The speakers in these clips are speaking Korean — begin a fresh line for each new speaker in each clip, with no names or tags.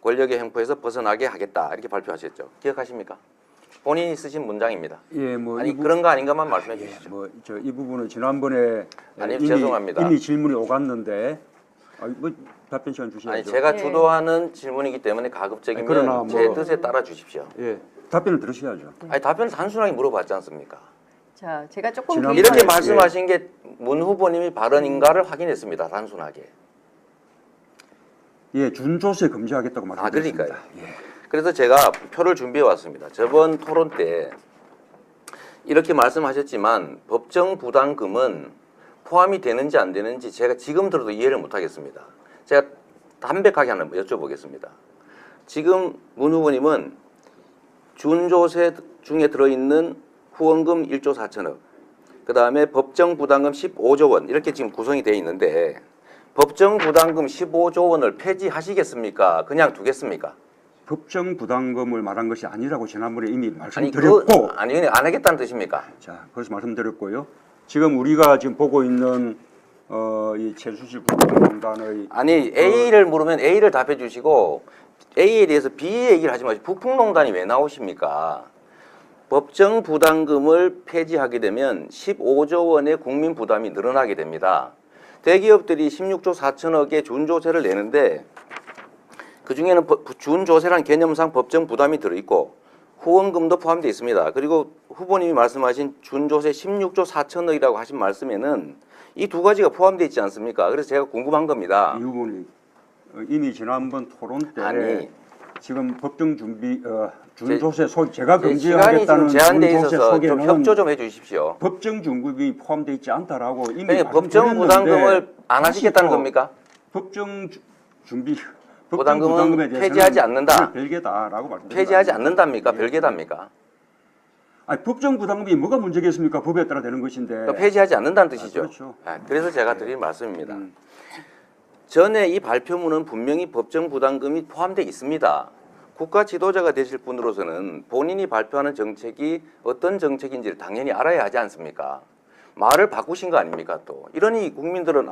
권력의 횡포에서 벗어나게 하겠다 이렇게 발표하셨죠. 기억하십니까? 본인이 쓰신 문장입니다.
예, 뭐
아니 그런 거 아닌가만 말씀해
예,
주시죠.
뭐 저 이 부분은 지난번에
아니, 죄송합니다.
이미 질문이 오갔는데 뭐 답변 시간 주셔야죠.
아니 제가
예.
주도하는 질문이기 때문에 가급적이면
아니, 그러나
제
뭐-
뜻에 따라 주십시오.
예, 답변을 들으셔야죠.
아니 답변을 단순하게 물어봤지 않습니까?
자, 제가 조금
지난번에-
이렇게
개인적인-
말씀하신 게 문 후보님이 발언인가를 확인했습니다. 단순하게.
예, 준조세 금지하겠다고 말씀드렸습니다.
그러니까요.
예.
그래서 제가 표를 준비해 왔습니다. 저번 토론 때 이렇게 말씀하셨지만 법정 부담금은 포함이 되는지 안 되는지 제가 지금 들어도 이해를 못 하겠습니다. 제가 담백하게 하나 여쭤보겠습니다. 지금 문 후보님은 준조세 중에 들어있는 후원금 1조 4천억, 그 다음에 법정 부담금 15조 원 이렇게 지금 구성이 되어 있는데 법정 부담금 15조 원을 폐지하시겠습니까? 그냥 두겠습니까?
법정 부담금을 말한 것이 아니라고 지난번에 이미
아니
말씀드렸고,
아니 안 하겠다는 뜻입니까?
자, 그래서 말씀드렸고요. 지금 우리가 지금 보고 있는 이 최순실 국정농단의
아니 A를 물으면 A를 답해 주시고 A에 대해서 B 얘기를 하지 마시고 북풍농단이 왜 나오십니까? 법정 부담금을 폐지하게 되면 15조 원의 국민 부담이 늘어나게 됩니다. 대기업들이 16조 4천억의 준조세를 내는데 그중에는 준조세란 개념상 법정 부담이 들어있고 후원금도 포함되어 있습니다. 그리고 후보님이 말씀하신 준조세 16조 4천억이라고 하신 말씀에는 이 두 가지가 포함되어 있지 않습니까? 그래서 제가 궁금한 겁니다.
이 부분이 이미 지난번 토론 때
아니,
지금 법정 준비 준조세 제가
시간이
금지하겠다는
지금 제한돼
준조세
있어서 좀
속에는
협조 좀 해주십시오.
법정 중급이 포함되어 있지 않다라고 이미
그러니까 법정
말씀드렸는데
부담금을 안
다시
하시겠다는
또
겁니까?
법정 준비
부담금은
부담금에 대해서는
폐지하지 않는다.
별개다라고 말씀드립니다.
폐지하지 않는답니까?
예.
별개답니까?
아니, 법정 부담금이 뭐가 문제겠습니까? 법에 따라 되는 것인데.
그러니까 폐지하지 않는다는 뜻이죠.
그렇죠.
그래서 제가 드린 말씀입니다.
음.
전에 이 발표문은 분명히 법정 부담금이 포함되어 있습니다. 국가 지도자가 되실 분으로서는 본인이 발표하는 정책이 어떤 정책인지를 당연히 알아야 하지 않습니까? 말을 바꾸신 거 아닙니까 또. 이러니 국민들은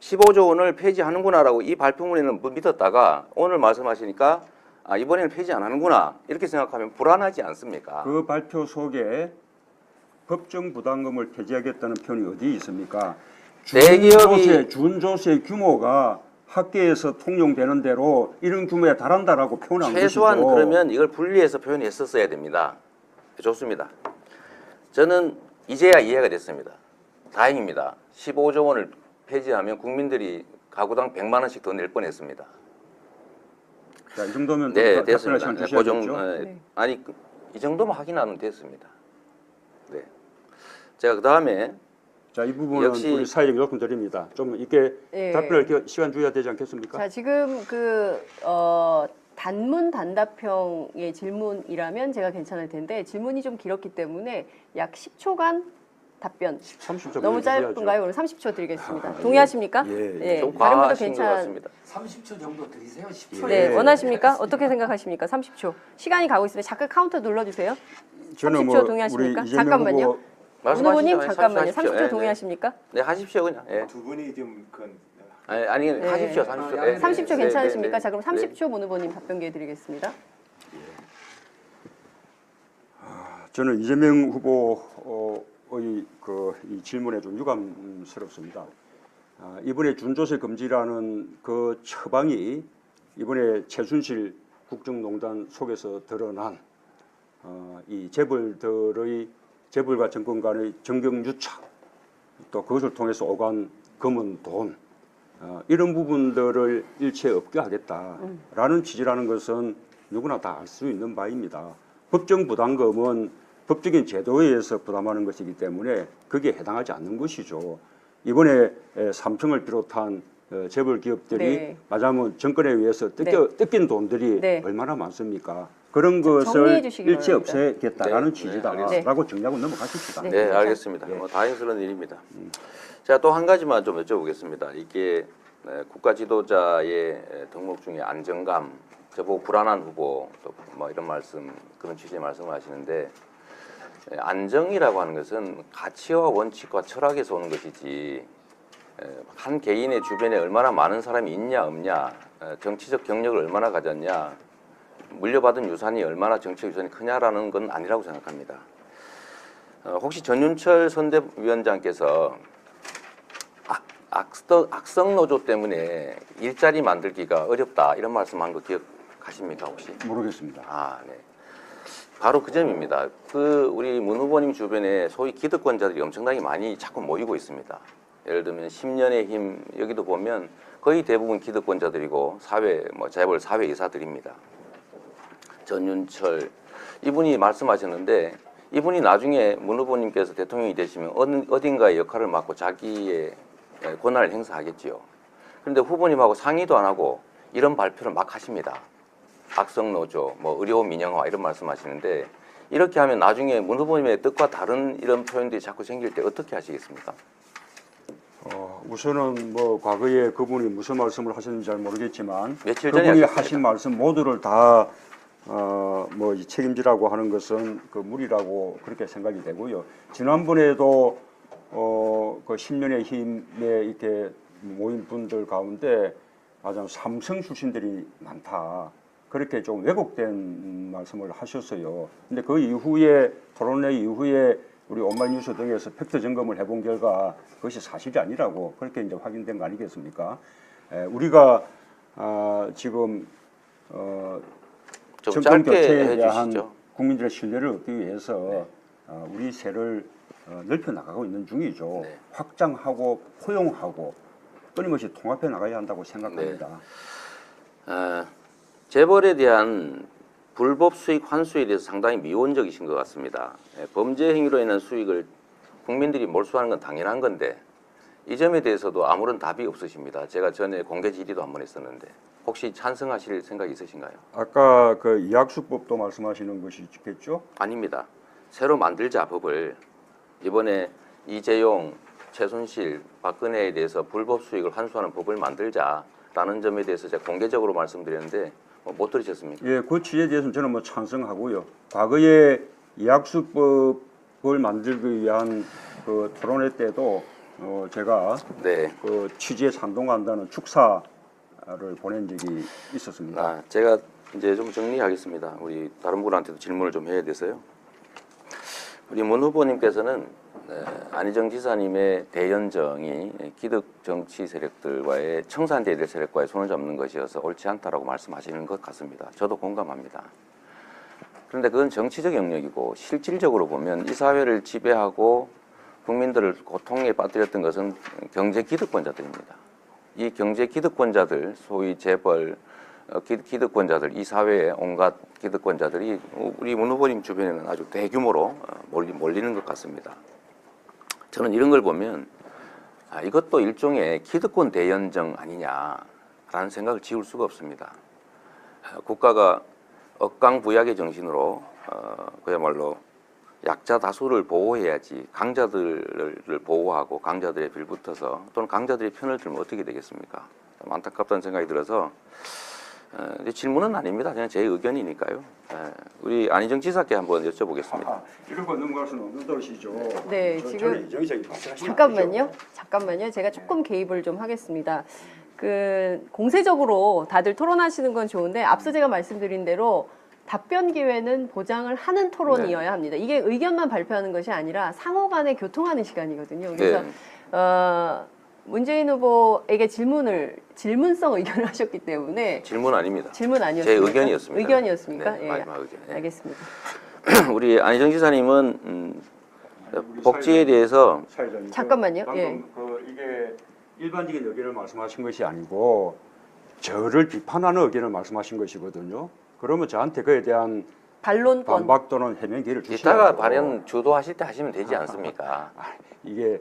15조 원을 폐지하는구나라고 이 발표문에는 믿었다가 오늘 말씀하시니까 이번에는 폐지 안 하는구나 이렇게 생각하면 불안하지 않습니까?
그 발표 속에 법정 부담금을 폐지하겠다는 표현이 어디 있습니까? 준조세 규모가 학계에서 통용되는 대로 이런 규모에 달한다라고 표현한
최소한
것이죠.
그러면 이걸 분리해서 표현했었어야 됩니다. 좋습니다. 저는 이제야 이해가 됐습니다. 다행입니다. 15조 원을 폐지하면 국민들이 가구당 100만 원씩 더 낼 뻔했습니다.
자, 이 정도면
네,
답변할
됐습니다.
시간
네,
주셔야겠죠.
네.
아니 이 정도만 확인하면 됐습니다. 네. 제가 그 다음에
자, 이 부분은
역시-
우리 사회적 요금 드립니다. 좀 이렇게
예.
답변할 시간 줘야 되지 않겠습니까?
자, 지금 단문 단답형의 질문이라면 제가 괜찮을 텐데 질문이 좀 길었기 때문에 약 10초간 답변.
30초
너무
주셔야죠.
짧은가요? 오늘 30초 드리겠습니다. 동의하십니까?
예, 예.
좀
다른 분도
과하신 것 같습니다.
30초 정도 드리세요. 10초.
네,
예.
원하십니까? 어떻게 생각하십니까? 30초. 시간이 가고 있습니다. 잠깐 카운터 눌러주세요.
저는
30초
뭐
동의하십니까?
우리 이재명
잠깐만요.
후보
문 후보님
말씀하시죠.
잠깐만요.
하십시오.
30초
네,
동의하십니까?
네, 하십시오 그냥. 예.
두 분이 좀
아니
네.
하십시오. 30초. 예.
30초
네,
괜찮으십니까?
네,
자, 그럼
네.
30초 문 후보님 답변 기회 드리겠습니다.
저는 이재명 후보의 이 질문에 좀 유감스럽습니다. 이번에 준조세 금지라는 그 처방이 이번에 최순실 국정농단 속에서 드러난 이 재벌과 정권 간의 정경유착, 또 그것을 통해서 오간 검은 돈, 이런 부분들을 일체 없게 하겠다라는 취지라는 것은 누구나 다 알 수 있는 바입니다. 법정 부담금은 법적인 제도에 의해서 부담하는 것이기 때문에 거기에 해당하지 않는 것이죠. 이번에 삼성을 비롯한 재벌 기업들이
네.
말하자면 정권에 의해서 뜯긴 돈들이
네.
얼마나 많습니까? 그런
정리해
것을
주시기
일체
바랍니다.
없애겠다라는
네,
취지다라고 정리하고 넘어가십시다.
네.
네, 알겠습니다.
예.
뭐 다행스러운 일입니다. 제가 또 한 가지만 좀 여쭤보겠습니다. 이게 국가 지도자의 덕목 중에 안정감, 저보고 불안한 후보 또 뭐 이런 말씀 그런 취지의 말씀을 하시는데 안정이라고 하는 것은 가치와 원칙과 철학에서 오는 것이지 한 개인의 주변에 얼마나 많은 사람이 있냐 없냐, 정치적 경력을 얼마나 가졌냐, 물려받은 유산이 얼마나 정치적 유산이 크냐라는 건 아니라고 생각합니다. 혹시 전윤철 선대위원장께서 악성 노조 때문에 일자리 만들기가 어렵다 이런 말씀한 거 기억하십니까 혹시?
모르겠습니다.
아, 네. 바로 그 점입니다. 우리 문 후보님 주변에 소위 기득권자들이 엄청나게 많이 자꾸 모이고 있습니다. 예를 들면 10년의 힘 여기도 보면 거의 대부분 기득권자들이고 재벌 사회 이사들입니다. 전윤철 이분이 말씀하셨는데 이분이 나중에 문 후보님께서 대통령이 되시면 어딘가의 역할을 맡고 자기의 권한을 행사하겠지요. 그런데 후보님하고 상의도 안 하고 이런 발표를 막 하십니다. 악성 노조, 의료 민영화 이런 말씀하시는데 이렇게 하면 나중에 문 후보님의 뜻과 다른 이런 표현들이 자꾸 생길 때 어떻게 하시겠습니까?
우선은 과거에 그분이 무슨 말씀을 하셨는지 잘 모르겠지만
며칠 전에
그분이
하셨습니다.
하신 말씀 모두를 다 이 책임지라고 하는 것은 그 무리라고 그렇게 생각이 되고요. 지난번에도 그 10년의 힘에 이렇게 모인 분들 가운데 가장 삼성 출신들이 많다. 그렇게 좀 왜곡된 말씀을 하셨어요. 근데 그 이후에 토론회 이후에 우리 온마이뉴스 등에서 팩트 점검을 해본 결과 그것이 사실이 아니라고 그렇게 이제 확인된 거 아니겠습니까? 우리가 지금
좀
정권
짧게
교체에 대한
해주시죠.
국민들의 신뢰를 얻기 위해서 우리 세를 넓혀 나가고 있는 중이죠.
네.
확장하고 포용하고 끊임없이 통합해 나가야 한다고 생각합니다.
재벌에 대한 불법 수익 환수에 대해서 상당히 미온적이신 것 같습니다. 범죄 행위로 인한 수익을 국민들이 몰수하는 건 당연한 건데 이 점에 대해서도 아무런 답이 없으십니다. 제가 전에 공개 질의도 한 번 했었는데 혹시 찬성하실 생각 있으신가요?
아까 그 이학수법도 말씀하시는 것이겠죠?
아닙니다. 새로 만들자 법을 이번에 이재용, 최순실, 박근혜에 대해서 불법 수익을 환수하는 법을 만들자라는 점에 대해서 제가 공개적으로 말씀드렸는데 못 들으셨습니까?
예, 그 취지에 대해서는 저는 찬성하고요. 과거에 이학수법을 만들기 위한 그 토론회 때도 제가
네.
그 취지에 찬동한다는 축사를 보낸 적이 있었습니다.
제가 이제 좀 정리하겠습니다. 우리 다른 분한테도 질문을 좀 해야 돼서요. 우리 문 후보님께서는 안희정 지사님의 대연정이 기득 정치 세력들과의 청산돼야 세력과의 손을 잡는 것이어서 옳지 않다라고 말씀하시는 것 같습니다. 저도 공감합니다. 그런데 그건 정치적 영역이고 실질적으로 보면 이 사회를 지배하고 국민들을 고통에 빠뜨렸던 것은 경제 기득권자들입니다. 이 경제 기득권자들, 소위 재벌, 기득권자들, 이 사회의 온갖 기득권자들이 우리 문 후보님 주변에는 아주 대규모로 몰리는 것 같습니다. 저는 이런 걸 보면 이것도 일종의 기득권 대연정 아니냐라는 생각을 지울 수가 없습니다. 국가가 억강부약의 정신으로 그야말로 약자 다수를 보호해야지 강자들을 보호하고 강자들의 빌붙어서 또는 강자들의 편을 들면 어떻게 되겠습니까? 좀 안타깝다는 생각이 들어서 질문은 아닙니다. 그냥 제 의견이니까요. 우리 안희정 지사께 한번 여쭤보겠습니다.
이런 거 넘어갈 수는 없는 것이죠.
네, 지금 잠깐만요. 제가 조금 개입을 좀 하겠습니다. 공세적으로 다들 토론하시는 건 좋은데 앞서 제가 말씀드린 대로 답변 기회는 보장을 하는 토론이어야 합니다. 이게 의견만 발표하는 것이 아니라 상호 간에 교통하는 시간이거든요. 그래서 문재인 후보에게 질문성 의견을 하셨기 때문에
질문 아닙니다.
질문 아니었습니까?
제 의견이었습니다.
의견이었습니까?
네,
예.
마지막 의견. 네.
알겠습니다.
우리 안희정 지사님은 복지에 대해서
사회자님,
잠깐만요.
방금 이게 일반적인 의견을 말씀하신 것이 아니고 저를 비판하는 의견을 말씀하신 것이거든요. 그러면 저한테 그에 대한
반론권.
반박 또는 해명 기회를 주시죠.
이따가 발언 주도하실 때 하시면 되지 않습니까?
이게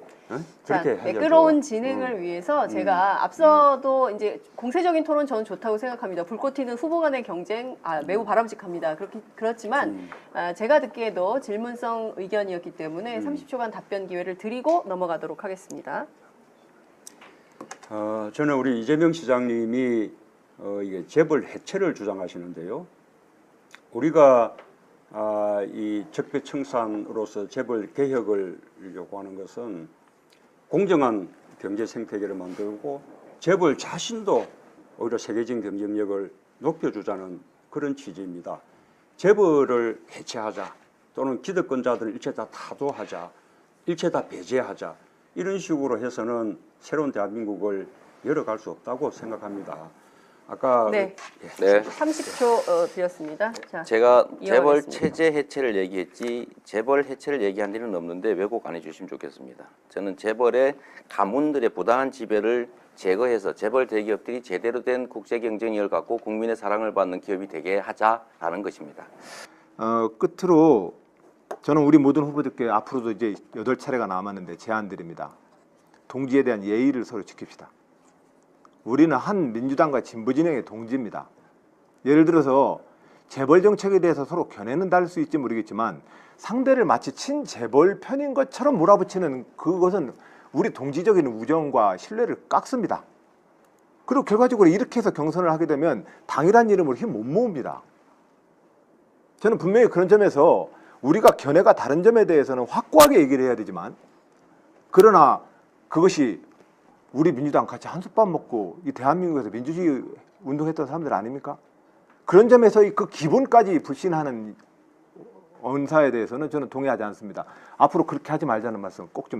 자,
그렇게 해야죠.
매끄러운 진행을 위해서 제가 앞서도 이제 공세적인 토론 저는 좋다고 생각합니다. 불꽃 튀는 후보 간의 경쟁 매우 바람직합니다. 그렇지만 제가 듣기에도 질문성 의견이었기 때문에 30초간 답변 기회를 드리고 넘어가도록 하겠습니다.
저는 우리 이재명 시장님이 이게 재벌 해체를 주장하시는데요. 우리가 이 적폐청산으로서 재벌 개혁을 요구하는 것은 공정한 경제 생태계를 만들고 재벌 자신도 오히려 세계적인 경쟁력을 높여주자는 그런 취지입니다. 재벌을 해체하자 또는 기득권자들을 일체 다 타도하자, 일체 다 배제하자 이런 식으로 해서는 새로운 대한민국을 열어갈 수 없다고 생각합니다. 아까
네.
네.
30초 드렸습니다. 자,
제가 재벌
이어가겠습니다.
체제 해체를 얘기했지 재벌 해체를 얘기한 일은 없는데 왜곡 안 해주시면 좋겠습니다. 저는 재벌의 가문들의 부당한 지배를 제거해서 재벌 대기업들이 제대로 된 국제 경쟁력을 갖고 국민의 사랑을 받는 기업이 되게 하자라는 것입니다.
끝으로 저는 우리 모든 후보들께 앞으로도 이제 8차례가 남았는데 제안 드립니다. 동지에 대한 예의를 서로 지킵시다. 우리는 한 민주당과 진보 진영의 동지입니다. 예를 들어서 재벌 정책에 대해서 서로 견해는 다를 수 있지 모르겠지만 상대를 마치 친재벌 편인 것처럼 몰아붙이는 그것은 우리 동지적인 우정과 신뢰를 깎습니다. 그리고 결과적으로 이렇게 해서 경선을 하게 되면 당이란 이름으로 힘 못 모읍니다. 저는 분명히 그런 점에서 우리가 견해가 다른 점에 대해서는 확고하게 얘기를 해야 되지만 그러나 그것이 우리 민주당 같이 한솥밥 먹고 이 대한민국에서 민주주의 운동했던 사람들 아닙니까? 그런 점에서 그 기본까지 불신하는 언사에 대해서는 저는 동의하지 않습니다. 앞으로 그렇게 하지 말자는 말씀 꼭 좀 드립니다.